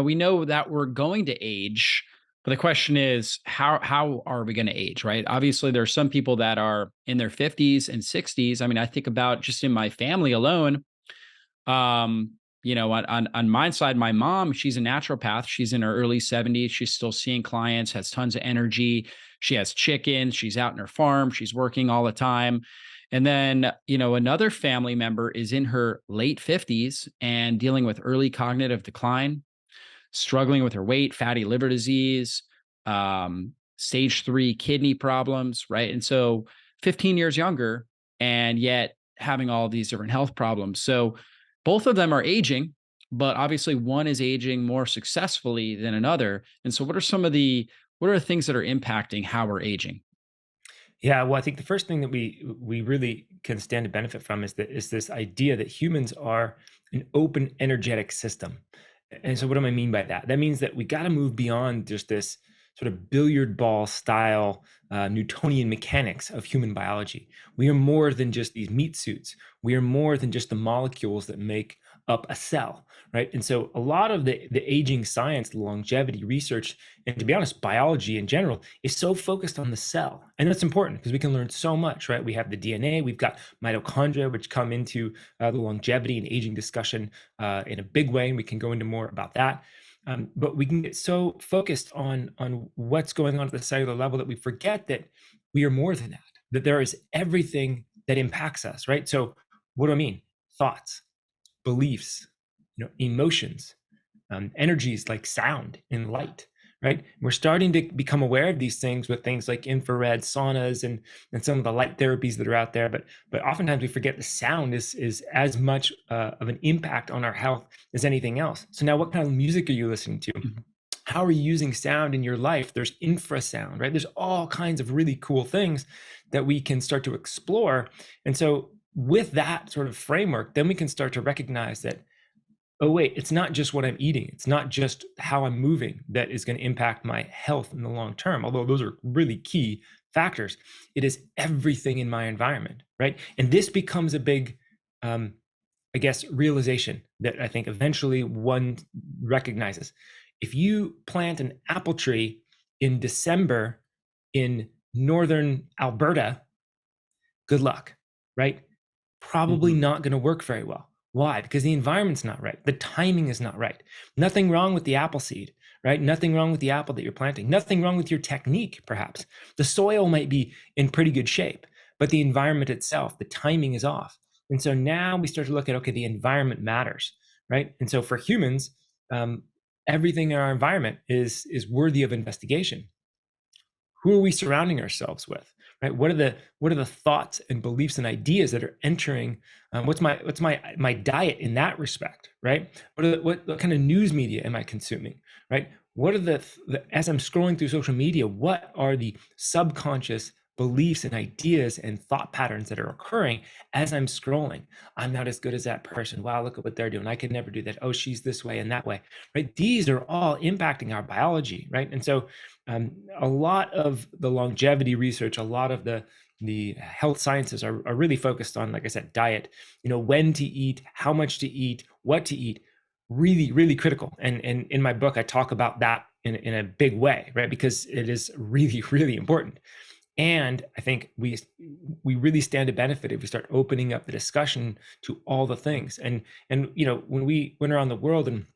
we know that we're going to age, but the question is, how are we going to age, right? Obviously, there's some people that are in their 50s and 60s. I mean, I think about just in my family alone. Um, on my side, my mom, she's a naturopath. She's in her early 70s. She's still seeing clients, has tons of energy. She has chickens. She's out in her farm. She's working all the time. And then, another family member is in her late 50s and dealing with early cognitive decline, struggling with her weight, fatty liver disease, stage 3 kidney problems, right? And so 15 years younger, and yet having all these different health problems. So both of them are aging, but obviously one is aging more successfully than another. And so what are the things that are impacting how we're aging? Yeah, well, I think the first thing that we really can stand to benefit from is this idea that humans are an open energetic system. And so what do I mean by that? That means that we got to move beyond just this sort of billiard ball style Newtonian mechanics of human biology. We are more than just these meat suits. We are more than just the molecules that make up a cell, right? And so a lot of the aging science, the longevity research, and to be honest, biology in general is so focused on the cell. And that's important because we can learn so much, right? We have the DNA, we've got mitochondria, which come into the longevity and aging discussion in a big way. And we can go into more about that. But we can get so focused on what's going on at the cellular level that we forget that we are more than that, that there is everything that impacts us, right? So what do I mean? Thoughts, beliefs, emotions, energies like sound and light, right? We're starting to become aware of these things with things like infrared saunas and some of the light therapies that are out there. But oftentimes we forget the sound is as much of an impact on our health as anything else. So now, what kind of music are you listening to? Mhm. How are you using sound in your life? There's infrasound, right? There's all kinds of really cool things that we can start to explore. And so with that sort of framework, then we can start to recognize that, oh, wait, it's not just what I'm eating. It's not just how I'm moving that is going to impact my health in the long term, although those are really key factors. It is everything in my environment, right? And this becomes a big, I guess, realization that I think eventually one recognizes. If you plant an apple tree in December in northern Alberta, good luck, right? Probably Mhm. not going to work very well. Why? Because the environment's not right. The timing is not right. Nothing wrong with the apple seed, right? Nothing wrong with the apple that you're planting. Nothing wrong with your technique, perhaps. The soil might be in pretty good shape, but the environment itself, the timing is off. And so now we start to look at, okay, the environment matters, right? And so for humans, um, everything in our environment is worthy of investigation. Who are we surrounding ourselves with, right? What are the thoughts and beliefs and ideas that are entering? What's my diet in that respect, right? What kind of news media am I consuming, right? What are as I'm scrolling through social media, what are the subconscious beliefs and ideas and thought patterns that are occurring as I'm scrolling? I'm not as good as that person. Wow, look at what they're doing. I could never do that. Oh, she's this way and that way, right? These are all impacting our biology, right? And so a lot of the longevity research, a lot of the health sciences are really focused on, like I said, diet, when to eat, how much to eat, what to eat, really, really critical. And in my book, I talk about that in a big way, right? Because it is really, really important. And I think we really stand to benefit if we start opening up the discussion to all the things. And when we went around the world and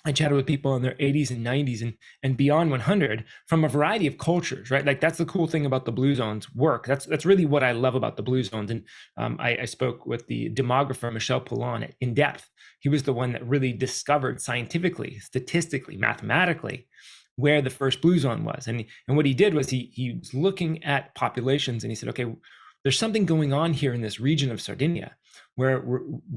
I chatted with people in their 80s and 90s and beyond 100 from a variety of cultures, right? Like that's the cool thing about the Blue Zones work. That's really what I love about the Blue Zones. And I spoke with the demographer Michel Poulin in depth. He was the one that really discovered scientifically, statistically, mathematically where the first Blue Zone was. And what he did was he was looking at populations and he said, okay, there's something going on here in this region of Sardinia where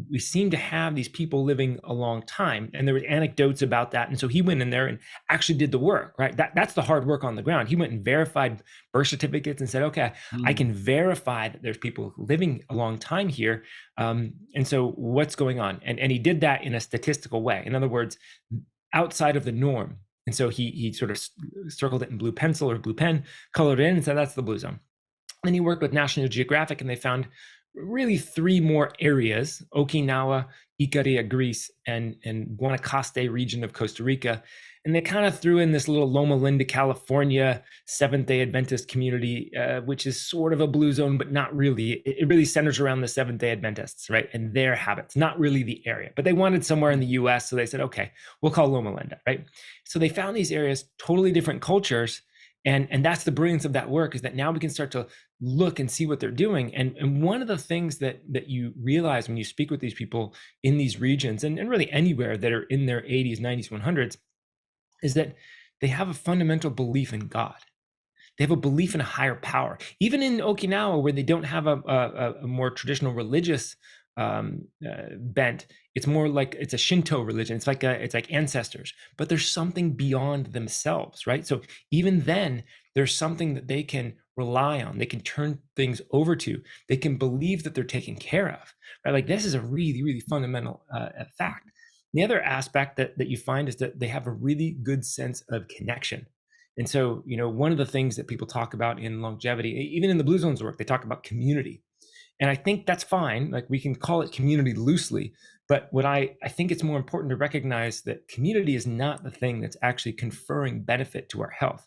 we seem to have these people living a long time. And there were anecdotes about that. And so he went in there and actually did the work, right? That's the hard work on the ground. He went and verified birth certificates and said, okay, I Mm. can verify that there's people living a long time here. And so what's going on? And he did that in a statistical way. In other words, outside of the norm. And so he sort of circled it in blue pencil or blue pen, colored it in and said, that's the Blue Zone. And he worked with National Geographic and they found really three more areas: Okinawa, Icaria, Greece, and Guanacaste region of Costa Rica. And they kind of threw in this little Loma Linda, California Seventh-day Adventist community, which is sort of a blue zone, but not really. It really centers around the Seventh-day Adventists, right, and their habits, not really the area. But they wanted somewhere in the U.S., so they said, okay, we'll call Loma Linda, right? So they found these areas, totally different cultures, and that's the brilliance of that work, is that now we can start to look and see what they're doing. And one of the things that you realize when you speak with these people in these regions, and really anywhere that are in their 80s, 90s, 100s, is that they have a fundamental belief in God. They have a belief in a higher power. Even in Okinawa, where they don't have a more traditional religious bent, it's more like it's a Shinto religion. It's like ancestors, but there's something beyond themselves, right? So even then, there's something that they can rely on. They can turn things over to. They can believe that they're taken care of, right? Like, this is a really, really fundamental fact. The other aspect that you find is that they have a really good sense of connection. And so, one of the things that people talk about in longevity, even in the Blue Zones work, they talk about community. And I think that's fine. Like, we can call it community loosely. But what I think it's more important to recognize that community is not the thing that's actually conferring benefit to our health.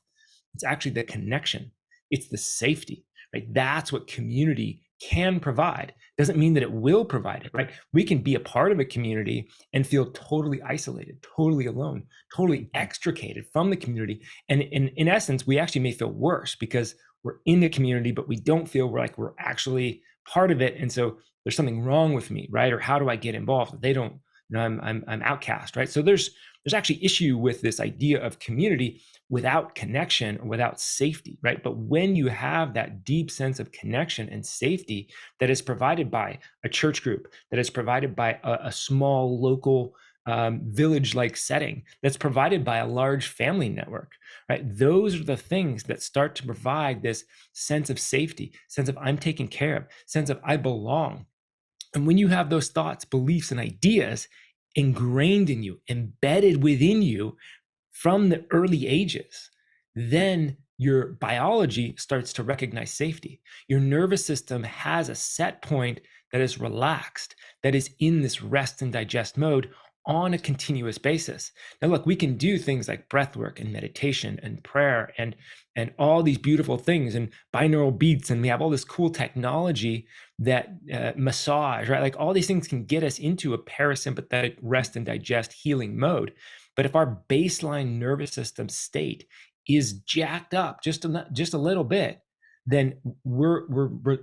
It's actually the connection. It's the safety, right? That's what community can provide. Doesn't mean that it will provide it, right? We can be a part of a community and feel totally isolated, totally alone, totally extricated from the community. And in essence, we actually may feel worse because we're in the community, but we don't feel like we're actually part of it. And so there's something wrong with me, right? Or how do I get involved? They don't, I'm outcast, right? So there's actually issue with this idea of community without connection or without safety, right? But when you have that deep sense of connection and safety that is provided by a church group, that is provided by a small local village-like setting, that's provided by a large family network, right? Those are the things that start to provide this sense of safety, sense of I'm taken care of, sense of I belong. And when you have those thoughts, beliefs, and ideas ingrained in you, embedded within you from the early ages, then your biology starts to recognize safety. Your nervous system has a set point that is relaxed, that is in this rest and digest mode on a continuous basis. Now, look, we can do things like breath work and meditation and prayer and all these beautiful things and binaural beats, and we have all this cool technology that massage, right? Like, all these things can get us into a parasympathetic rest and digest healing mode. But if our baseline nervous system state is jacked up just a little bit, then we're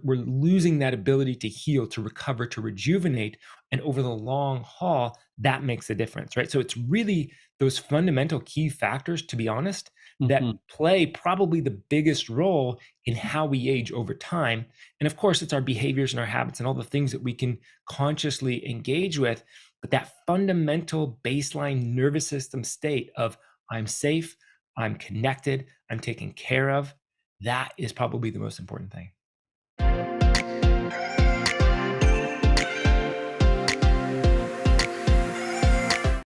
losing that ability to heal, to recover, to rejuvenate. And over the long haul, that makes a difference, right? So it's really those fundamental key factors, to be honest, that Mhm. play probably the biggest role in how we age over time. And of course, it's our behaviors and our habits and all the things that we can consciously engage with. But that fundamental baseline nervous system state of I'm safe, I'm connected, I'm taken care of, that is probably the most important thing.